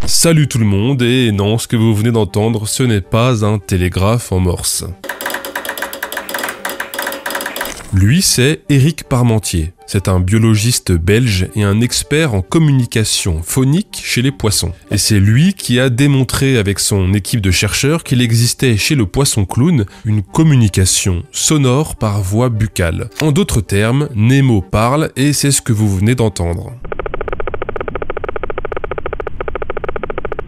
Salut tout le monde, et non, ce que vous venez d'entendre, ce n'est pas un télégraphe en morse. Lui, c'est Éric Parmentier. C'est un biologiste belge et un expert en communication phonique chez les poissons. Et c'est lui qui a démontré avec son équipe de chercheurs qu'il existait chez le poisson clown une communication sonore par voie buccale. En d'autres termes, Nemo parle et c'est ce que vous venez d'entendre.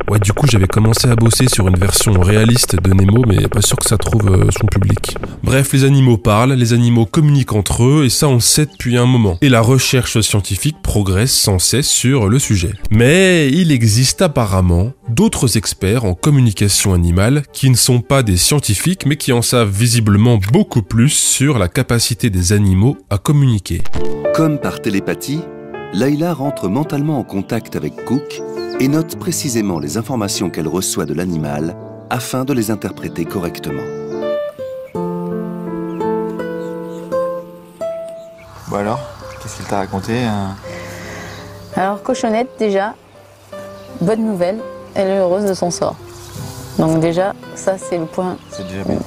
Ouais, du coup, j'avais commencé à bosser sur une version réaliste de Nemo, mais pas sûr que ça trouve son public. Bref, les animaux parlent, les animaux communiquent entre eux, et ça on le sait depuis un moment. Et la recherche scientifique progresse sans cesse sur le sujet. Mais il existe apparemment d'autres experts en communication animale qui ne sont pas des scientifiques, mais qui en savent visiblement beaucoup plus sur la capacité des animaux à communiquer. Comme par télépathie, Layla rentre mentalement en contact avec Cook et note précisément les informations qu'elle reçoit de l'animal afin de les interpréter correctement. Bon alors, qu'est-ce qu'il t'a raconté Alors Cochonnette déjà, bonne nouvelle, elle est heureuse de son sort. Donc déjà, ça c'est le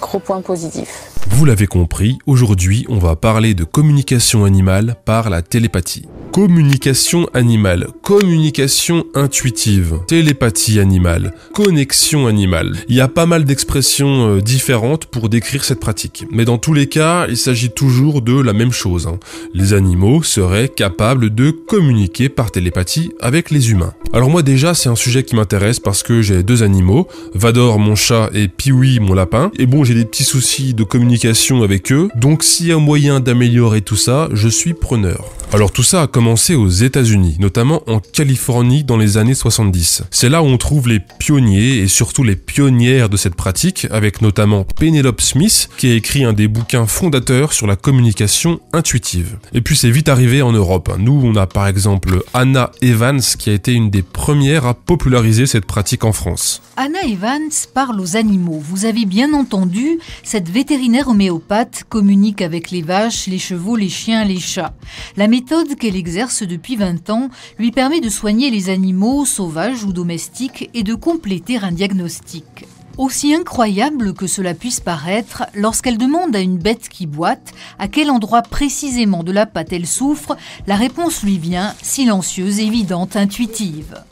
gros point positif. Vous l'avez compris, aujourd'hui on va parler de communication animale par la télépathie. Communication animale, communication intuitive, télépathie animale, connexion animale. Il y a pas mal d'expressions différentes pour décrire cette pratique. Mais dans tous les cas, il s'agit toujours de la même chose. Les animaux seraient capables de communiquer par télépathie avec les humains. Alors moi déjà, c'est un sujet qui m'intéresse parce que j'ai 2 animaux, Vador mon chat et Pee-wee mon lapin. Et bon, j'ai des petits soucis de communication avec eux, donc s'il y a moyen d'améliorer tout ça, je suis preneur. Alors tout ça a commencé aux États-Unis, notamment en Californie dans les années 70. C'est là où on trouve les pionniers et surtout les pionnières de cette pratique, avec notamment Penelope Smith, qui a écrit un des bouquins fondateurs sur la communication intuitive. Et puis c'est vite arrivé en Europe. Nous, on a par exemple Anna Evans, qui a été une des premières à populariser cette pratique en France. Anna Evans parle aux animaux. Vous avez bien entendu, cette vétérinaire homéopathe communique avec les vaches, les chevaux, les chiens, les chats. La méthode qu'elle exerce depuis 20 ans lui permet de soigner les animaux, sauvages ou domestiques, et de compléter un diagnostic. Aussi incroyable que cela puisse paraître, lorsqu'elle demande à une bête qui boite à quel endroit précisément de la patte elle souffre, la réponse lui vient, silencieuse, évidente, intuitive.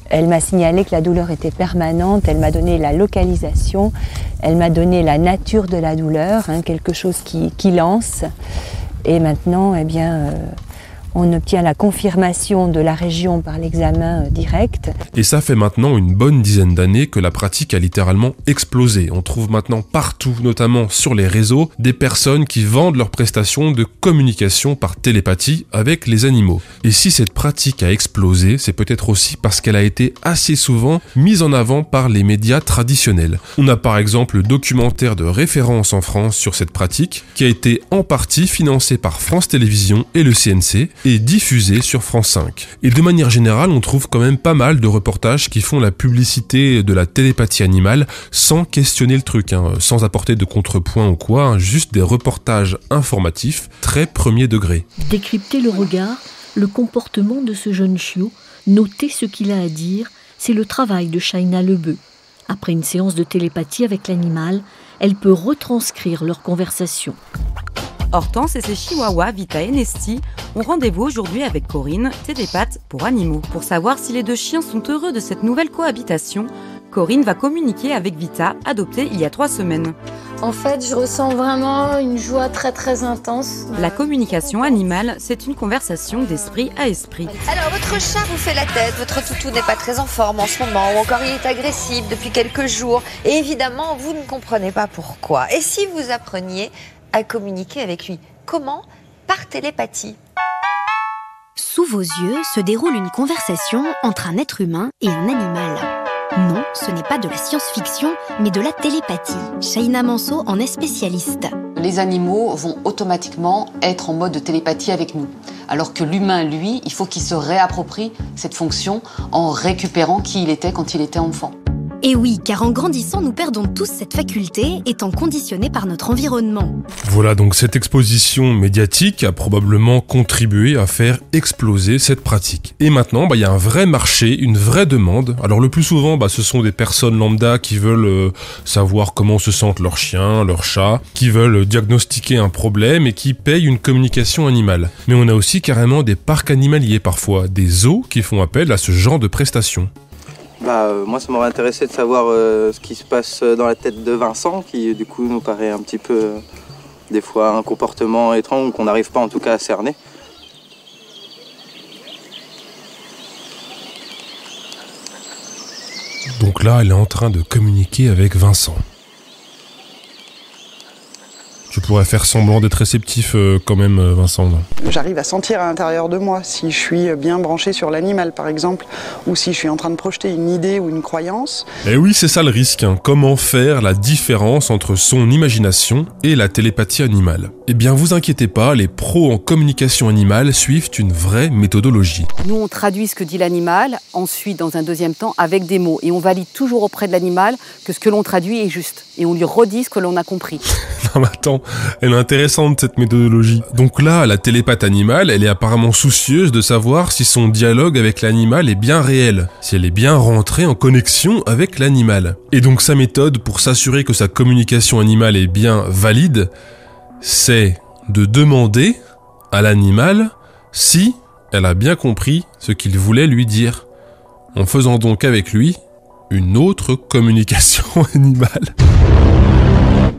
Elle m'a signalé que la douleur était permanente, elle m'a donné la localisation, elle m'a donné la nature de la douleur, quelque chose qui lance. Et maintenant, eh bien, on obtient la confirmation de la région par l'examen direct. Et ça fait maintenant une bonne dizaine d'années que la pratique a littéralement explosé. On trouve maintenant partout, notamment sur les réseaux, des personnes qui vendent leurs prestations de communication par télépathie avec les animaux. Et si cette pratique a explosé, c'est peut-être aussi parce qu'elle a été assez souvent mise en avant par les médias traditionnels. On a par exemple le documentaire de référence en France sur cette pratique, qui a été en partie financé par France Télévisions et le CNC, et diffusé sur France 5. Et de manière générale, on trouve quand même pas mal de reportages qui font la publicité de la télépathie animale sans questionner le truc, sans apporter de contrepoint ou quoi, juste des reportages informatifs très premier degré. Décrypter le regard, le comportement de ce jeune chiot, noter ce qu'il a à dire, c'est le travail de Shaina Lebeu. Après une séance de télépathie avec l'animal, elle peut retranscrire leur conversation. Hortense et ses chihuahuas Vita et Nesty ont rendez-vous aujourd'hui avec Corinne, télépathe pour animaux. Pour savoir si les 2 chiens sont heureux de cette nouvelle cohabitation, Corinne va communiquer avec Vita, adoptée il y a 3 semaines. En fait, je ressens vraiment une joie très très intense. La communication animale, c'est une conversation d'esprit à esprit. Alors, votre chat vous fait la tête, votre toutou n'est pas très en forme en ce moment, ou encore il est agressif depuis quelques jours. Et évidemment, vous ne comprenez pas pourquoi. Et si vous appreniez à communiquer avec lui? Comment? Par télépathie. Sous vos yeux se déroule une conversation entre un être humain et un animal. Non, ce n'est pas de la science-fiction, mais de la télépathie. Shaina Manso en est spécialiste. Les animaux vont automatiquement être en mode de télépathie avec nous. Alors que l'humain, lui, il faut qu'il se réapproprie cette fonction en récupérant qui il était quand il était enfant. Et oui, car en grandissant, nous perdons tous cette faculté, étant conditionnés par notre environnement. Voilà, donc cette exposition médiatique a probablement contribué à faire exploser cette pratique. Et maintenant, il y a un vrai marché, une vraie demande. Alors le plus souvent, ce sont des personnes lambda qui veulent savoir comment se sentent leurs chiens, leurs chats, qui veulent diagnostiquer un problème et qui payent une communication animale. Mais on a aussi carrément des parcs animaliers parfois, des zoos qui font appel à ce genre de prestations. Moi, ça m'aurait intéressé de savoir ce qui se passe dans la tête de Vincent, qui du coup nous paraît un petit peu, des fois, un comportement étrange qu'on n'arrive pas en tout cas à cerner. Donc là, elle est en train de communiquer avec Vincent. Tu pourrais faire semblant d'être réceptif quand même, Vincent. J'arrive à sentir à l'intérieur de moi si je suis bien branché sur l'animal, par exemple, ou si je suis en train de projeter une idée ou une croyance. Et oui, c'est ça le risque. Comment faire la différence entre son imagination et la télépathie animale? Eh bien, vous inquiétez pas, les pros en communication animale suivent une vraie méthodologie. Nous, on traduit ce que dit l'animal, ensuite, dans un deuxième temps, avec des mots. Et on valide toujours auprès de l'animal que ce que l'on traduit est juste. Et on lui redit ce que l'on a compris. Non mais attends, elle est intéressante cette méthodologie. Donc là, la télépathe animale, elle est apparemment soucieuse de savoir si son dialogue avec l'animal est bien réel, si elle est bien rentrée en connexion avec l'animal. Et donc sa méthode pour s'assurer que sa communication animale est bien valide, c'est de demander à l'animal si elle a bien compris ce qu'il voulait lui dire, en faisant donc avec lui une autre communication animale.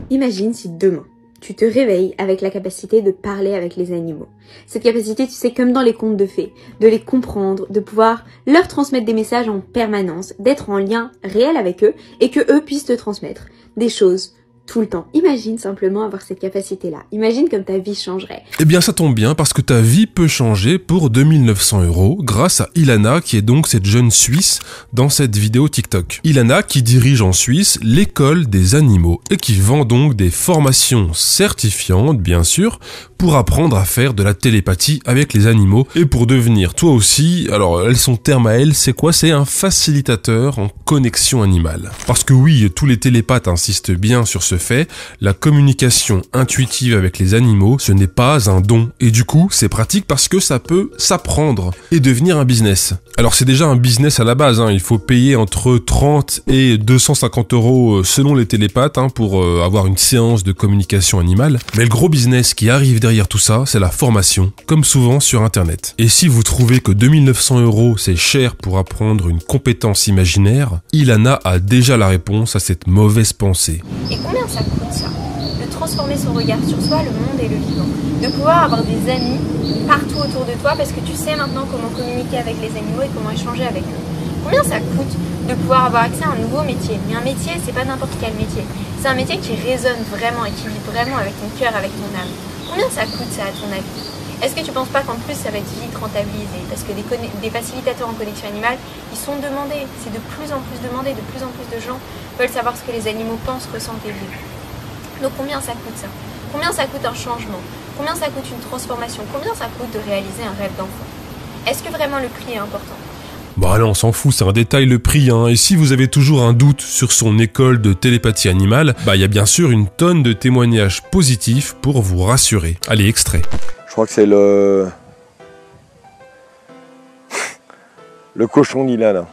Imagine si demain, tu te réveilles avec la capacité de parler avec les animaux. Cette capacité, tu sais, comme dans les contes de fées, de les comprendre, de pouvoir leur transmettre des messages en permanence, d'être en lien réel avec eux et que eux puissent te transmettre des choses tout le temps. Imagine simplement avoir cette capacité-là. Imagine comme ta vie changerait. Eh bien ça tombe bien parce que ta vie peut changer pour 2900 € grâce à Ilana qui est donc cette jeune Suisse dans cette vidéo TikTok. Ilana qui dirige en Suisse l'école des animaux et qui vend donc des formations certifiantes bien sûr pour apprendre à faire de la télépathie avec les animaux et pour devenir toi aussi, alors son terme à elle c'est quoi? C'est un facilitateur en connexion animale. Parce que oui, tous les télépathes insistent bien sur ce fait, la communication intuitive avec les animaux, ce n'est pas un don. Et du coup, c'est pratique parce que ça peut s'apprendre et devenir un business. Alors c'est déjà un business à la base, il faut payer entre 30 et 250 € selon les télépathes pour avoir une séance de communication animale. Mais le gros business qui arrive derrière tout ça, c'est la formation, comme souvent sur internet. Et si vous trouvez que 2900 € c'est cher pour apprendre une compétence imaginaire, Ilana a déjà la réponse à cette mauvaise pensée. Et combien ça coûte ça? De transformer son regard sur soi, le monde et le vivant. De pouvoir avoir des amis partout autour de toi parce que tu sais maintenant comment communiquer avec les animaux et comment échanger avec eux. Combien ça coûte de pouvoir avoir accès à un nouveau métier? Mais un métier, c'est pas n'importe quel métier. C'est un métier qui résonne vraiment et qui vit vraiment avec ton cœur, avec ton âme. Combien ça coûte ça à ton avis? Est-ce que tu penses pas qu'en plus ça va être vite rentabilisé? Parce que des facilitateurs en connexion animale, ils sont demandés. C'est de plus en plus demandé, de plus en plus de gens veulent savoir ce que les animaux pensent, ressentent et vivent. Donc combien ça coûte ça? Combien ça coûte un changement? Combien ça coûte une transformation? Combien ça coûte de réaliser un rêve d'enfant? Est-ce que vraiment le prix est important? Bah là on s'en fout, c'est un détail le prix Et si vous avez toujours un doute sur son école de télépathie animale, il y a bien sûr une tonne de témoignages positifs pour vous rassurer. Allez, extrait. Je crois que c'est le cochon d'Ilana.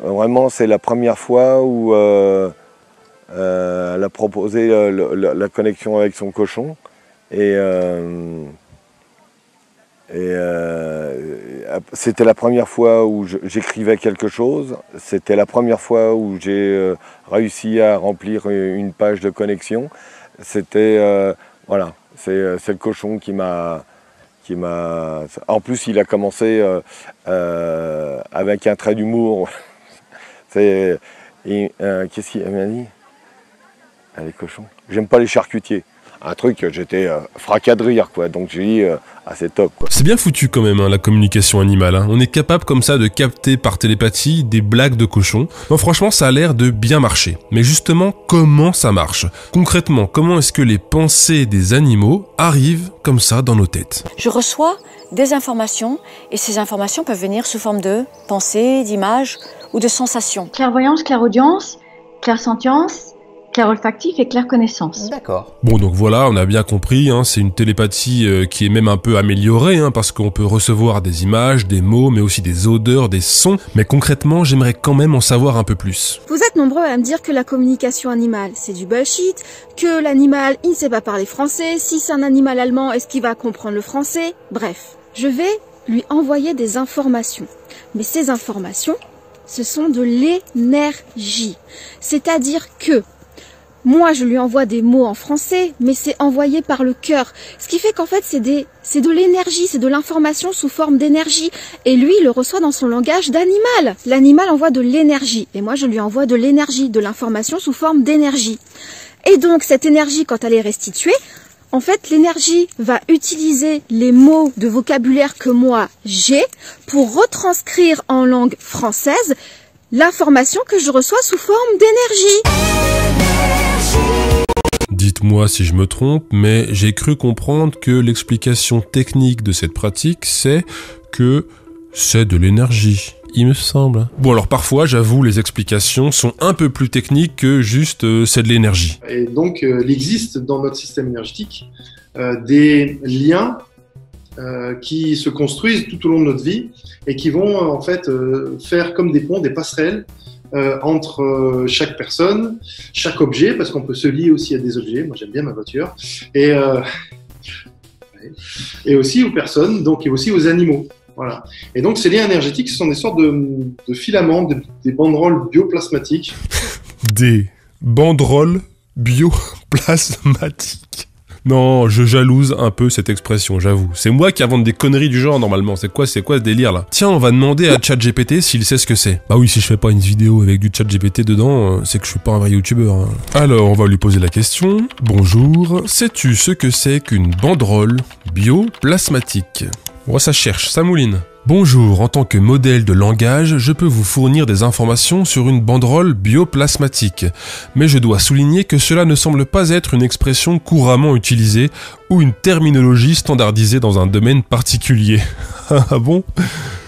Vraiment, c'est la première fois où elle a proposé la connexion avec son cochon. Et c'était la première fois où j'écrivais quelque chose. C'était la première fois où j'ai réussi à remplir une page de connexion. C'était, voilà, c'est le cochon qui m'a... En plus, il a commencé avec un trait d'humour. Qu'est-ce qu'il m'a dit? Les cochons. J'aime pas les charcutiers. un truc, j'étais fracas de rire, quoi. Donc j'ai dit, c'est top, quoi. C'est bien foutu quand même, hein, la communication animale. Hein. On est capable comme ça de capter par télépathie des blagues de cochon. Non, franchement, ça a l'air de bien marcher. Mais justement, comment ça marche? Concrètement, comment est-ce que les pensées des animaux arrivent comme ça dans nos têtes? Je reçois des informations et ces informations peuvent venir sous forme de pensées, d'images ou de sensations. Clairvoyance, clairaudience, clairsentience, clair-olfactif et clair-connaissance. D'accord. Bon, donc voilà, on a bien compris, hein, c'est une télépathie qui est même un peu améliorée, hein, parce qu'on peut recevoir des images, des mots, mais aussi des odeurs, des sons. Mais concrètement, j'aimerais quand même en savoir un peu plus. Vous êtes nombreux à me dire que la communication animale, c'est du bullshit, que l'animal, il ne sait pas parler français, si c'est un animal allemand, est-ce qu'il va comprendre le français? Bref, je vais lui envoyer des informations. Mais ces informations, ce sont de l'énergie. C'est-à-dire que moi, je lui envoie des mots en français, mais c'est envoyé par le cœur. Ce qui fait qu'en fait, c'est de l'énergie, c'est de l'information sous forme d'énergie. Et lui, il le reçoit dans son langage d'animal. L'animal envoie de l'énergie. Et moi, je lui envoie de l'énergie, de l'information sous forme d'énergie. Et donc, cette énergie, quand elle est restituée, en fait, l'énergie va utiliser les mots de vocabulaire que moi, j'ai, pour retranscrire en langue française l'information que je reçois sous forme d'énergie. Dites-moi si je me trompe, mais j'ai cru comprendre que l'explication technique de cette pratique, c'est que c'est de l'énergie, il me semble. Bon, alors parfois, j'avoue, les explications sont un peu plus techniques que juste c'est de l'énergie. Et donc, il existe dans notre système énergétique des liens qui se construisent tout au long de notre vie et qui vont en fait faire comme des ponts, des passerelles entre chaque personne, chaque objet, parce qu'on peut se lier aussi à des objets. Moi, j'aime bien ma voiture. Et aussi aux personnes, donc et aussi aux animaux. Voilà. Et donc, ces liens énergétiques, ce sont des sortes de filaments, des banderoles bioplasmatiques. Des banderoles bioplasmatiques. Non, je jalouse un peu cette expression, j'avoue. C'est moi qui invente des conneries du genre, normalement. C'est quoi ce délire, là? Tiens, on va demander à ChatGPT s'il sait ce que c'est. Bah oui, si je fais pas une vidéo avec du ChatGPT dedans, c'est que je suis pas un vrai youtubeur. Hein. Alors, on va lui poser la question. Bonjour, sais-tu ce que c'est qu'une banderole bioplasmatique? Oh, ça cherche, ça mouline. Bonjour, en tant que modèle de langage, je peux vous fournir des informations sur une banderole bioplasmatique. Mais je dois souligner que cela ne semble pas être une expression couramment utilisée ou une terminologie standardisée dans un domaine particulier. Ah bon?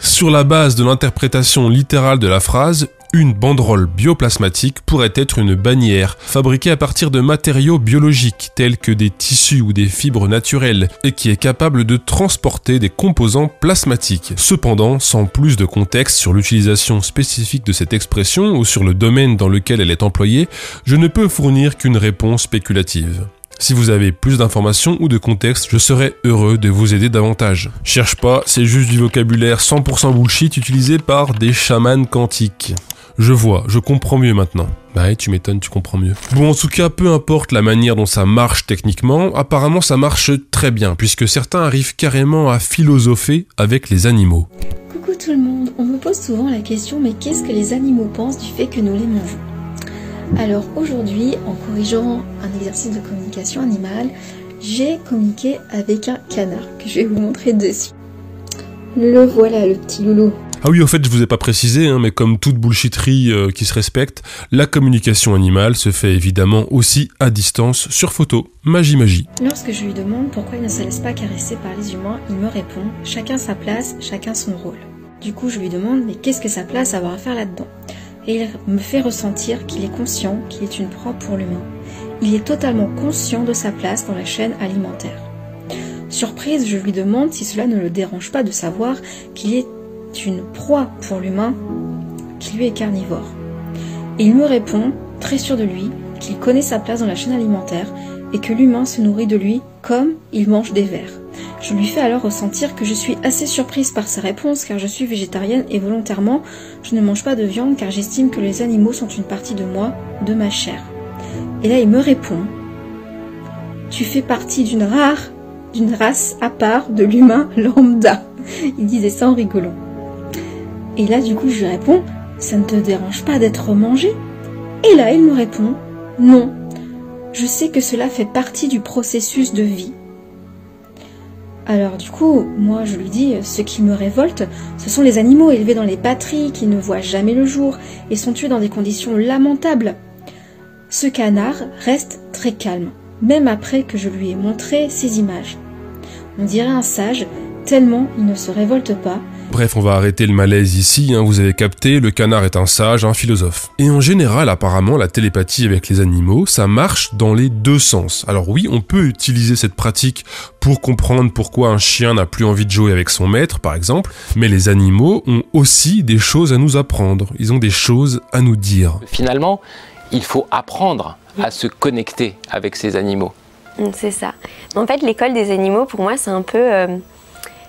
Sur la base de l'interprétation littérale de la phrase, une banderole bioplasmatique pourrait être une bannière fabriquée à partir de matériaux biologiques tels que des tissus ou des fibres naturelles et qui est capable de transporter des composants plasmatiques. Cependant, sans plus de contexte sur l'utilisation spécifique de cette expression ou sur le domaine dans lequel elle est employée, je ne peux fournir qu'une réponse spéculative. Si vous avez plus d'informations ou de contexte, je serais heureux de vous aider davantage. Cherche pas, c'est juste du vocabulaire 100% bullshit utilisé par des chamans quantiques. Je vois, je comprends mieux maintenant. Bah ouais, tu m'étonnes, tu comprends mieux. Bon, en tout cas, peu importe la manière dont ça marche techniquement, apparemment ça marche très bien, puisque certains arrivent carrément à philosopher avec les animaux. Coucou tout le monde, on me pose souvent la question, mais qu'est-ce que les animaux pensent du fait que nous les mangeons? Alors aujourd'hui, en corrigeant un exercice de communication animale, j'ai communiqué avec un canard, que je vais vous montrer dessus. Le voilà, le petit loulou. Ah oui, au fait, je vous ai pas précisé, hein, mais comme toute bullshitterie qui se respecte, la communication animale se fait évidemment aussi à distance sur photo. Magie. Lorsque je lui demande pourquoi il ne se laisse pas caresser par les humains, il me répond « chacun sa place, chacun son rôle ». Du coup, je lui demande « mais qu'est-ce que sa place a à avoir à faire là-dedans ?» Et il me fait ressentir qu'il est conscient qu'il est une proie pour l'humain. Il est totalement conscient de sa place dans la chaîne alimentaire. Surprise, je lui demande si cela ne le dérange pas de savoir qu'il est une proie pour l'humain, qui lui est carnivore. Et il me répond, très sûr de lui, qu'il connaît sa place dans la chaîne alimentaire et que l'humain se nourrit de lui comme il mange des vers. Je lui fais alors ressentir que je suis assez surprise par sa réponse car je suis végétarienne et volontairement je ne mange pas de viande car j'estime que les animaux sont une partie de moi, de ma chair. Et là il me répond, tu fais partie d'une race à part de l'humain lambda. Il disait ça en rigolant. Et là du coup je lui réponds, ça ne te dérange pas d'être mangé? Et là il me répond, non. Je sais que cela fait partie du processus de vie. Alors du coup, moi je lui dis, ce qui me révolte, ce sont les animaux élevés dans les batteries qui ne voient jamais le jour et sont tués dans des conditions lamentables. Ce canard reste très calme, même après que je lui ai montré ces images. On dirait un sage, tellement il ne se révolte pas. Bref, on va arrêter le malaise ici, vous avez capté, le canard est un sage, un philosophe. Et en général, apparemment, la télépathie avec les animaux, ça marche dans les deux sens. Alors oui, on peut utiliser cette pratique pour comprendre pourquoi un chien n'a plus envie de jouer avec son maître, par exemple, mais les animaux ont aussi des choses à nous apprendre, ils ont des choses à nous dire. Finalement, il faut apprendre à se connecter avec ces animaux. C'est ça. En fait, l'école des animaux, pour moi, c'est un peu...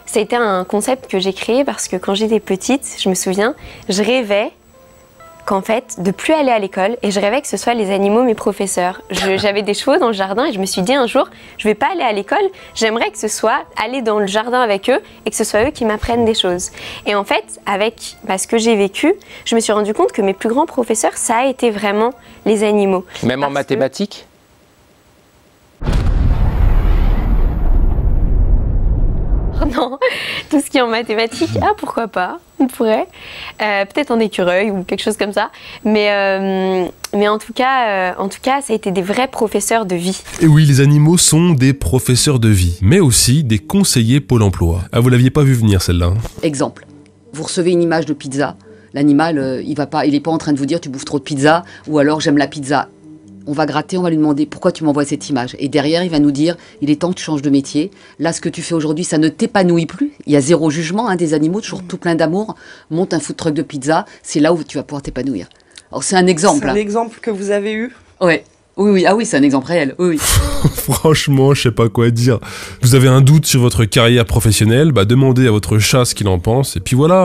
Ça a été un concept que j'ai créé parce que quand j'étais petite, je me souviens, je rêvais qu'en fait, de plus aller à l'école et je rêvais que ce soit les animaux mes professeurs. J'avais des chevaux dans le jardin et je me suis dit un jour, je vais pas aller à l'école, j'aimerais que ce soit aller dans le jardin avec eux et que ce soit eux qui m'apprennent des choses. Et en fait, avec ce que j'ai vécu, je me suis rendu compte que mes plus grands professeurs, ça a été vraiment les animaux. Même en mathématiques ? Non, tout ce qui est en mathématiques, pourquoi pas, on pourrait. Peut-être en écureuil ou quelque chose comme ça. Mais en tout cas, ça a été des vrais professeurs de vie. Et oui, les animaux sont des professeurs de vie, mais aussi des conseillers Pôle emploi. Ah, vous l'aviez pas vu venir celle-là. Exemple, vous recevez une image de pizza. L'animal, il est pas en train de vous dire tu bouffes trop de pizza ou alors j'aime la pizza. On va gratter, on va lui demander pourquoi tu m'envoies cette image. Et derrière, il va nous dire, il est temps que tu changes de métier. Là, ce que tu fais aujourd'hui, ça ne t'épanouit plus. Il y a zéro jugement des animaux, toujours tout plein d'amour. Monte un food truck de pizza, c'est là où tu vas pouvoir t'épanouir. Alors, c'est un exemple. C'est un exemple que vous avez eu ? Ouais. Oui, c'est un exemple réel, oui. Franchement, je sais pas quoi dire. Vous avez un doute sur votre carrière professionnelle, demandez à votre chat ce qu'il en pense, et puis voilà,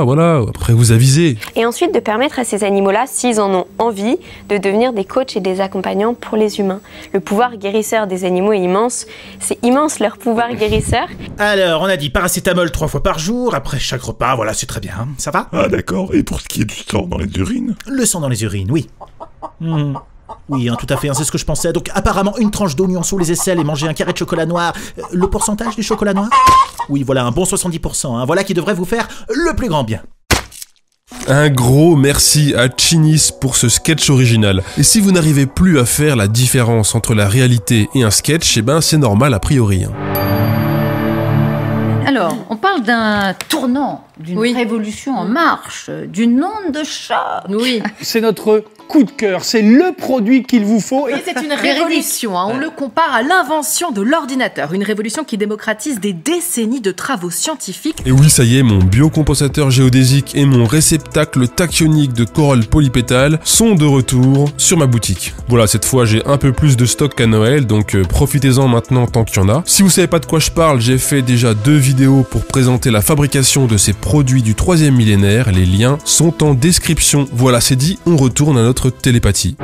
après vous avisez. Et ensuite de permettre à ces animaux-là, s'ils en ont envie, de devenir des coachs et des accompagnants pour les humains. Le pouvoir guérisseur des animaux est immense, c'est immense leur pouvoir guérisseur. Alors, on a dit paracétamol 3 fois par jour, après chaque repas, voilà, c'est très bien, ça va ? Ah d'accord, et pour ce qui est du sang dans les urines ? Le sang dans les urines, oui. Oui, tout à fait, c'est ce que je pensais. Donc apparemment, une tranche d'oignon sous les aisselles et manger un carré de chocolat noir. Le pourcentage du chocolat noir ? Oui, voilà, un bon 70%. Voilà qui devrait vous faire le plus grand bien. Un gros merci à Chinis pour ce sketch original. Et si vous n'arrivez plus à faire la différence entre la réalité et un sketch, c'est normal a priori. Alors, on parle d'un tournant, d'une révolution en marche, d'une onde de choc. Oui, c'est notre coup de cœur, c'est le produit qu'il vous faut. Et c'est une révolution, on le compare à l'invention de l'ordinateur, une révolution qui démocratise des décennies de travaux scientifiques. Et oui, ça y est, mon biocompensateur géodésique et mon réceptacle tachyonique de corolle polypétale sont de retour sur ma boutique. Voilà, cette fois j'ai un peu plus de stock qu'à Noël, donc profitez-en maintenant tant qu'il y en a. Si vous savez pas de quoi je parle, j'ai fait déjà 2 vidéos pour présenter la fabrication de ces produits du 3e millénaire, les liens sont en description. Voilà, c'est dit, on retourne à notre télépathie.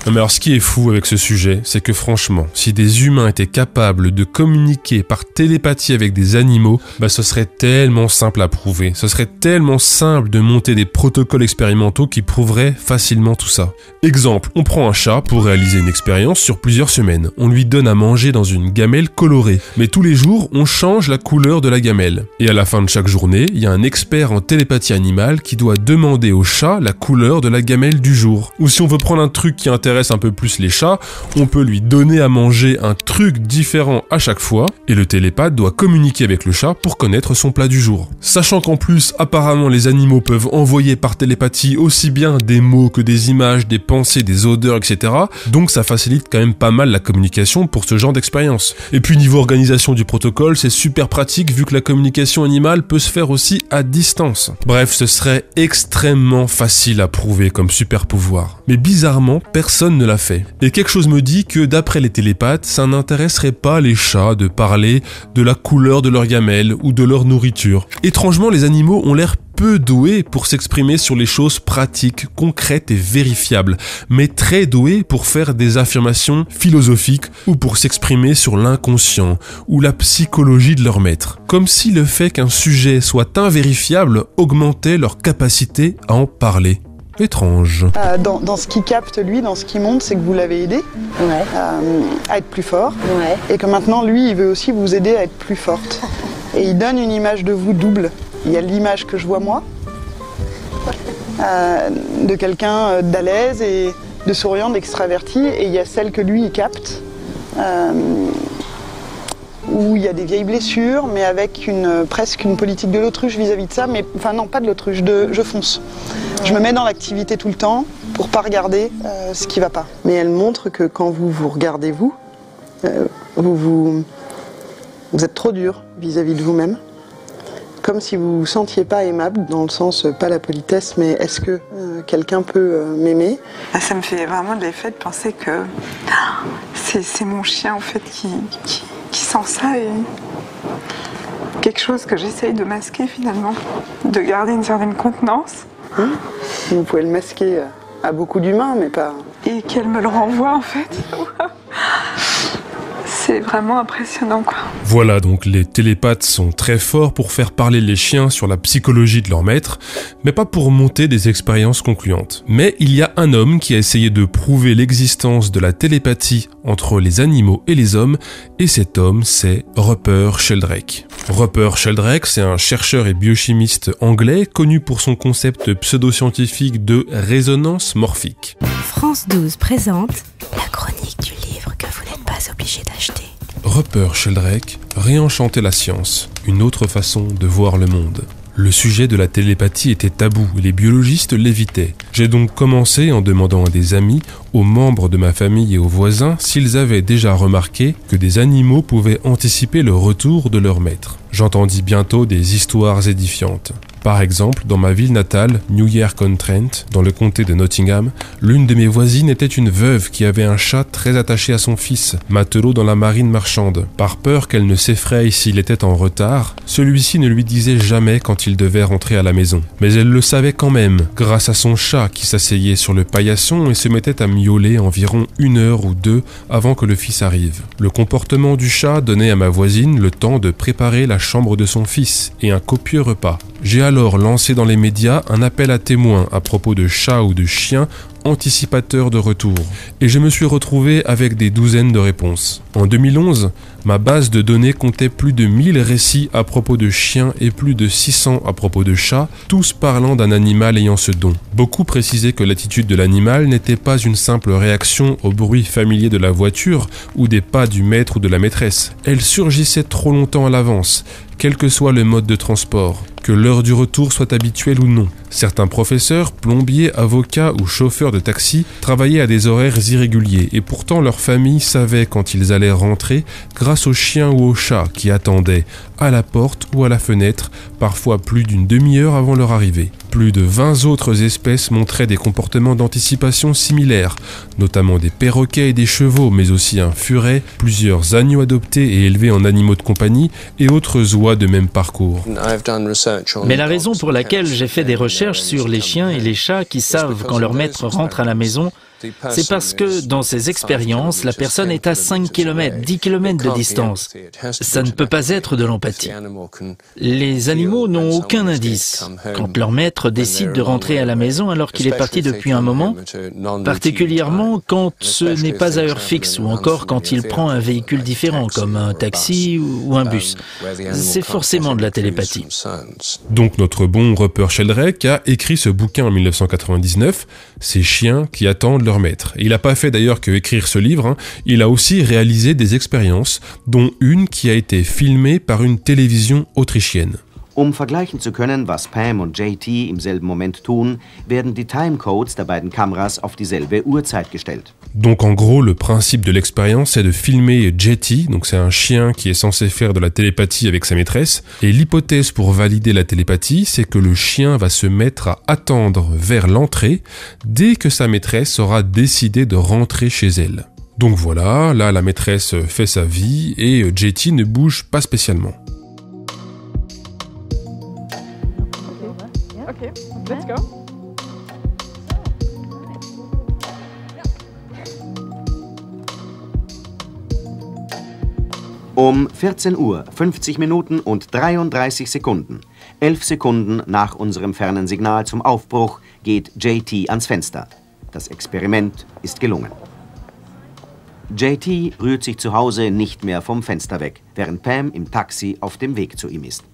Mais alors ce qui est fou avec ce sujet, c'est que franchement, si des humains étaient capables de communiquer par télépathie avec des animaux, ce serait tellement simple à prouver, ce serait tellement simple de monter des protocoles expérimentaux qui prouveraient facilement tout ça. Exemple, on prend un chat pour réaliser une expérience sur plusieurs semaines, on lui donne à manger dans une gamelle colorée, mais tous les jours, on change la couleur de la gamelle. Et à la fin de chaque journée, il y a un expert en télépathie animale qui doit demander au chat la couleur de la gamelle du jour. Ou si on veut prendre un truc qui intéresse un peu plus les chats, on peut lui donner à manger un truc différent à chaque fois, et le télépathe doit communiquer avec le chat pour connaître son plat du jour. Sachant qu'en plus, apparemment les animaux peuvent envoyer par télépathie aussi bien des mots que des images, des pensées, des odeurs, etc. Donc ça facilite quand même pas mal la communication pour ce genre d'expérience. Et puis niveau organisation du protocole, c'est super pratique vu que la communication animale peut se faire aussi à distance. Bref, ce serait extrêmement facile à prouver comme super pouvoir. Mais bizarrement, personne ne l'a fait. Et quelque chose me dit que d'après les télépathes, ça n'intéresserait pas les chats de parler de la couleur de leur gamelle ou de leur nourriture. Étrangement, les animaux ont l'air peu doués pour s'exprimer sur les choses pratiques, concrètes et vérifiables, mais très doués pour faire des affirmations philosophiques ou pour s'exprimer sur l'inconscient ou la psychologie de leur maître. Comme si le fait qu'un sujet soit invérifiable augmentait leur capacité à en parler. Étrange. Dans ce qu'il capte, lui, dans ce qu'il montre, c'est que vous l'avez aidé à être plus fort. Et que maintenant, lui, il veut aussi vous aider à être plus forte. Et il donne une image de vous double. Il y a l'image que je vois moi, de quelqu'un d'à l'aise et de souriant, d'extraverti. Et il y a celle que lui, il capte, où il y a des vieilles blessures, mais avec presque une politique de l'autruche vis-à-vis de ça. Mais, enfin non, pas de l'autruche, je fonce. Je me mets dans l'activité tout le temps pour pas regarder ce qui va pas. Mais elle montre que quand vous regardez vous êtes trop dur vis-à-vis de vous-même. Comme si vous vous sentiez pas aimable, dans le sens, pas la politesse, mais est-ce que quelqu'un peut m'aimer? Ça me fait vraiment de l'effet de penser que c'est mon chien en fait qui sent ça et quelque chose que j'essaye de masquer finalement, de garder une certaine contenance. Vous pouvez le masquer à beaucoup d'humains, mais pas... Et qu'elle me le renvoie en fait. C'est vraiment impressionnant quoi. Voilà, donc les télépathes sont très forts pour faire parler les chiens sur la psychologie de leur maître, mais pas pour monter des expériences concluantes. Mais il y a un homme qui a essayé de prouver l'existence de la télépathie entre les animaux et les hommes, et cet homme c'est Rupert Sheldrake. Rupert Sheldrake, c'est un chercheur et biochimiste anglais connu pour son concept pseudo-scientifique de résonance morphique. France 12 présente la chronique du livre que vous n'êtes pas obligé d'acheter. Rupert Sheldrake réenchantait la science, une autre façon de voir le monde. Le sujet de la télépathie était tabou et les biologistes l'évitaient. J'ai donc commencé en demandant à des amis, aux membres de ma famille et aux voisins s'ils avaient déjà remarqué que des animaux pouvaient anticiper le retour de leur maître. J'entendis bientôt des histoires édifiantes. Par exemple, dans ma ville natale, Newyer-on-Trent, dans le comté de Nottingham, l'une de mes voisines était une veuve qui avait un chat très attaché à son fils, matelot dans la marine marchande. Par peur qu'elle ne s'effraie s'il était en retard, celui-ci ne lui disait jamais quand il devait rentrer à la maison. Mais elle le savait quand même, grâce à son chat qui s'asseyait sur le paillasson et se mettait à miauler environ 1 heure ou 2 avant que le fils arrive. Le comportement du chat donnait à ma voisine le temps de préparer la chambre de son fils et un copieux repas. J'ai alors lancé dans les médias un appel à témoins à propos de chats ou de chiens anticipateurs de retour, et je me suis retrouvé avec des douzaines de réponses. En 2011, ma base de données comptait plus de 1000 récits à propos de chiens et plus de 600 à propos de chats, tous parlant d'un animal ayant ce don. Beaucoup précisaient que l'attitude de l'animal n'était pas une simple réaction au bruit familier de la voiture ou des pas du maître ou de la maîtresse. Elle surgissait trop longtemps à l'avance, quel que soit le mode de transport, que l'heure du retour soit habituelle ou non. Certains professeurs, plombiers, avocats ou chauffeurs de taxi travaillaient à des horaires irréguliers et pourtant leur famille savait quand ils allaient rentrer grâce aux chiens ou aux chats qui attendaient à la porte ou à la fenêtre, parfois plus d'une demi-heure avant leur arrivée. Plus de 20 autres espèces montraient des comportements d'anticipation similaires, notamment des perroquets et des chevaux, mais aussi un furet, plusieurs agneaux adoptés et élevés en animaux de compagnie et autres oies de même parcours. Mais la raison pour laquelle j'ai fait des recherches sur les chiens et les chats qui savent quand leur maître rentre à la maison, c'est parce que dans ces expériences, la personne est à 5 km, 10 km de distance. Ça ne peut pas être de l'empathie. Les animaux n'ont aucun indice. Quand leur maître décide de rentrer à la maison alors qu'il est parti depuis un moment, particulièrement quand ce n'est pas à heure fixe ou encore quand il prend un véhicule différent comme un taxi ou un bus, c'est forcément de la télépathie. Donc notre bon Rupert Sheldrake a écrit ce bouquin en 1999, Ces chiens qui attendent leur maître. Il n'a pas fait d'ailleurs que écrire ce livre, il a aussi réalisé des expériences, dont une qui a été filmée par une télévision autrichienne. Vergleichen zu können, was Pam und JT im selben Moment tun, werden die Timecodes der beiden Kameras auf dieselbe Uhrzeit gestellt. Donc en gros, le principe de l'expérience est de filmer JT, donc c'est un chien qui est censé faire de la télépathie avec sa maîtresse, et l'hypothèse pour valider la télépathie, c'est que le chien va se mettre à attendre vers l'entrée dès que sa maîtresse aura décidé de rentrer chez elle. Donc voilà, là la maîtresse fait sa vie et JT ne bouge pas spécialement. Okay, let's go. Um 14 Uhr, 50 Minuten und 33 Sekunden 11 Sekunden nach unserem fernen Signal zum Aufbruch geht JT ans Fenster. Das Experiment ist gelungen. JT rührt sich zu Hause nicht mehr vom Fenster weg, während Pam im Taxi auf dem Weg zu ihm ist.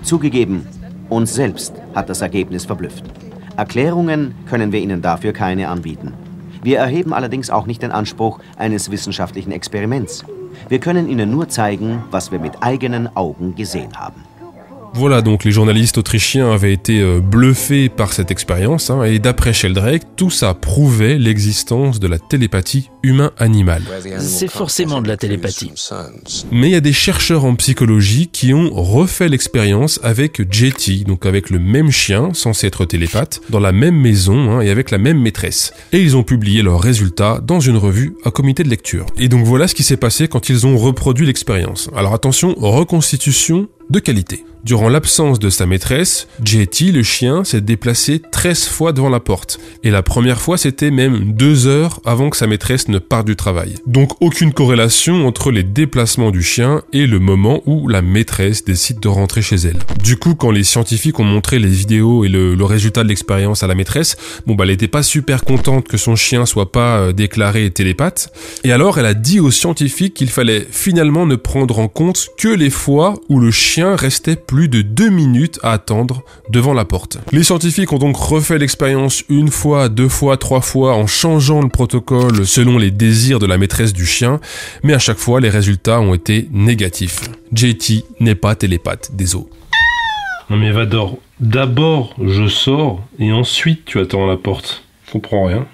Zugegeben, uns selbst hat das Ergebnis verblüfft. Erklärungen können wir Ihnen dafür keine anbieten. Wir erheben allerdings auch nicht den Anspruch eines wissenschaftlichen Experiments. Wir können Ihnen nur zeigen, was wir mit eigenen Augen gesehen haben. Voilà, donc les journalistes autrichiens avaient été bluffés par cette expérience, hein, et d'après Sheldrake, tout ça prouvait l'existence de la télépathie humain-animal. C'est forcément de la télépathie. Mais il y a des chercheurs en psychologie qui ont refait l'expérience avec JT, donc avec le même chien, censé être télépathe, dans la même maison, hein, et avec la même maîtresse. Et ils ont publié leurs résultats dans une revue à comité de lecture. Et donc voilà ce qui s'est passé quand ils ont reproduit l'expérience. Alors attention, reconstitution de qualité. Durant l'absence de sa maîtresse, JT, le chien, s'est déplacé 13 fois devant la porte. Et la première fois, c'était même 2 heures avant que sa maîtresse ne parte du travail. Donc aucune corrélation entre les déplacements du chien et le moment où la maîtresse décide de rentrer chez elle. Du coup, quand les scientifiques ont montré les vidéos et le résultat de l'expérience à la maîtresse, elle était pas super contente que son chien soit pas déclaré télépathe. Et alors, elle a dit aux scientifiques qu'il fallait finalement ne prendre en compte que les fois où le chien restait plus de 2 minutes à attendre devant la porte. Les scientifiques ont donc refait l'expérience 1 fois, 2 fois, 3 fois en changeant le protocole selon les désirs de la maîtresse du chien, mais à chaque fois les résultats ont été négatifs. JT n'est pas télépathe, désolé. Non mais Vador, d'abord je sors et ensuite tu attends à la porte. Je comprends rien.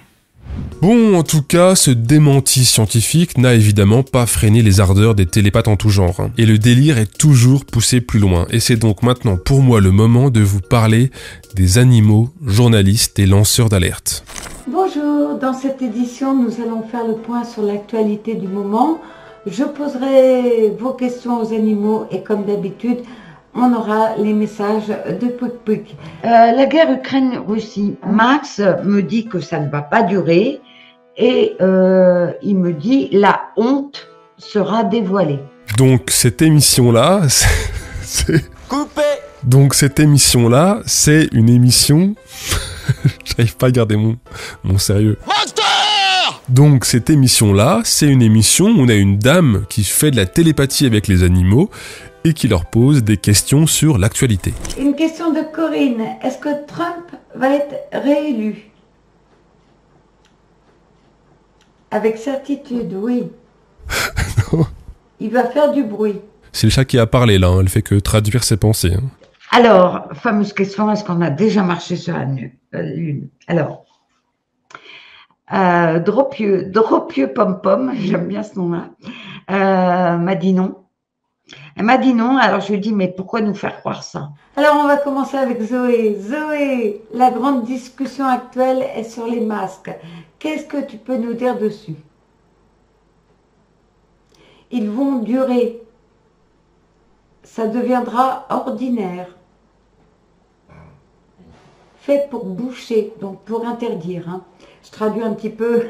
Bon, en tout cas, ce démenti scientifique n'a évidemment pas freiné les ardeurs des télépathes en tout genre, hein. Et le délire est toujours poussé plus loin. Et c'est donc maintenant pour moi le moment de vous parler des animaux, journalistes et lanceurs d'alerte. Bonjour, dans cette édition, nous allons faire le point sur l'actualité du moment. Je poserai vos questions aux animaux et comme d'habitude, on aura les messages de Pouic Pouic. La guerre Ukraine-Russie, Max me dit que ça ne va pas durer et il me dit la honte sera dévoilée. Donc cette émission-là, c'est une émission... J'arrive pas à garder mon sérieux. Donc cette émission-là, c'est une émission où on a une dame qui fait de la télépathie avec les animaux et qui leur pose des questions sur l'actualité. Une question de Corinne. Est-ce que Trump va être réélu? Avec certitude, oui. Non. Il va faire du bruit. C'est le chat qui a parlé là, hein. Elle fait que traduire ses pensées. Hein. Alors, fameuse question, est-ce qu'on a déjà marché sur la Lune? Alors, Dropieux Pom Pom, j'aime bien ce nom-là, m'a dit non. Elle m'a dit non, alors je lui ai dit, mais pourquoi nous faire croire ça? Alors on va commencer avec Zoé. Zoé, la grande discussion actuelle est sur les masques. Qu'est-ce que tu peux nous dire dessus? Ils vont durer. Ça deviendra ordinaire. Fait pour boucher, donc pour interdire. Hein. Je traduis un petit peu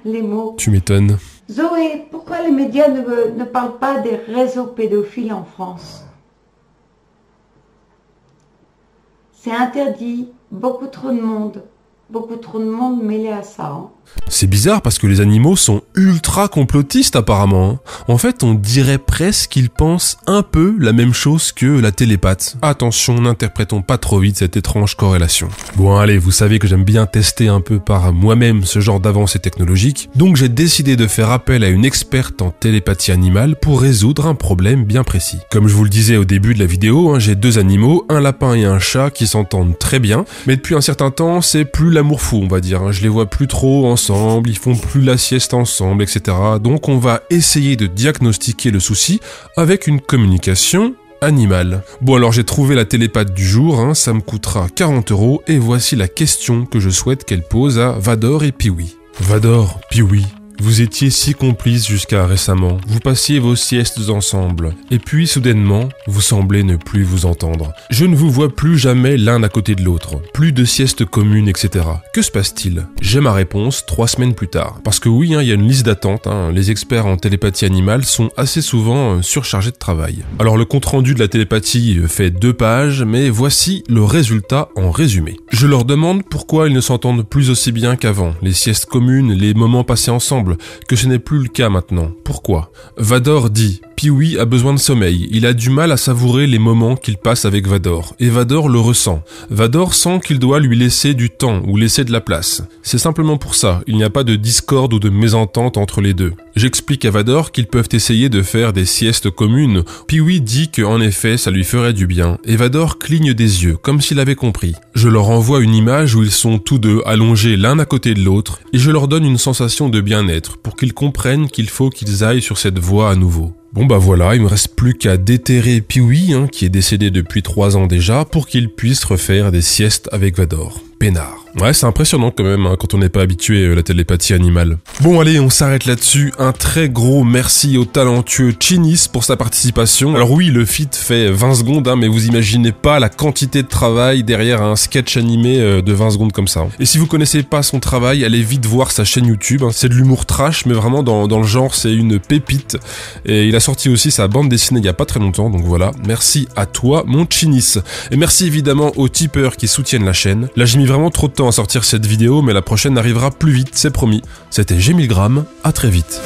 les mots. Tu m'étonnes. Zoé, pourquoi les médias ne parlent pas des réseaux pédophiles en France? C'est interdit, beaucoup trop de monde mêlé à ça. Hein. C'est bizarre parce que les animaux sont ultra complotistes apparemment. Hein. En fait, on dirait presque qu'ils pensent un peu la même chose que la télépathe. Attention, n'interprétons pas trop vite cette étrange corrélation. Bon allez, vous savez que j'aime bien tester un peu par moi-même ce genre d'avancée technologique, donc j'ai décidé de faire appel à une experte en télépathie animale pour résoudre un problème bien précis. Comme je vous le disais au début de la vidéo, hein, j'ai 2 animaux, un lapin et un chat qui s'entendent très bien, mais depuis un certain temps, c'est plus l'amour fou, on va dire. Hein. Je les vois plus trop ensemble, ils font plus la sieste ensemble, etc. Donc on va essayer de diagnostiquer le souci avec une communication animale. Bon alors j'ai trouvé la télépathe du jour, hein, ça me coûtera 40 € et voici la question que je souhaite qu'elle pose à Vador et Piwi. Vador, Piwi, Vous étiez si complices jusqu'à récemment, vous passiez vos siestes ensemble, et puis soudainement, vous semblez ne plus vous entendre. Je ne vous vois plus jamais l'un à côté de l'autre, plus de siestes communes, etc. Que se passe-t-il? J'ai ma réponse 3 semaines plus tard. Parce que oui, il y a une liste d'attente, les experts en télépathie animale sont assez souvent surchargés de travail. Alors le compte-rendu de la télépathie fait 2 pages, mais voici le résultat en résumé. Je leur demande pourquoi ils ne s'entendent plus aussi bien qu'avant, les siestes communes, les moments passés ensemble, que ce n'est plus le cas maintenant. Pourquoi? Vador dit: Pee-wee a besoin de sommeil, il a du mal à savourer les moments qu'il passe avec Vador, et Vador le ressent. Vador sent qu'il doit lui laisser du temps ou laisser de la place. C'est simplement pour ça, il n'y a pas de discorde ou de mésentente entre les deux. J'explique à Vador qu'ils peuvent essayer de faire des siestes communes. Pee-wee dit qu'en effet ça lui ferait du bien, et Vador cligne des yeux, comme s'il avait compris. Je leur envoie une image où ils sont tous deux allongés l'un à côté de l'autre, et je leur donne une sensation de bien-être, pour qu'ils comprennent qu'il faut qu'ils aillent sur cette voie à nouveau. Bon bah voilà, il me reste plus qu'à déterrer Pee-wee, qui est décédé depuis 3 ans déjà, pour qu'il puisse refaire des siestes avec Vador. Peinard. Ouais, c'est impressionnant quand même quand on n'est pas habitué à la télépathie animale. Bon allez, on s'arrête là-dessus. Un très gros merci au talentueux Chinis pour sa participation. Alors oui, le feat fait 20 secondes, mais vous imaginez pas la quantité de travail derrière un sketch animé de 20 secondes comme ça. Et si vous connaissez pas son travail, allez vite voir sa chaîne YouTube. C'est de l'humour trash, mais vraiment dans le genre, c'est une pépite. Et il a sorti aussi sa bande dessinée il y a pas très longtemps, donc voilà. Merci à toi, mon Chinis. Et merci évidemment aux tipeurs qui soutiennent la chaîne. Là, j'ai mis vraiment trop de temps à sortir cette vidéo, mais la prochaine arrivera plus vite, c'est promis. C'était G1000 grammes, à très vite.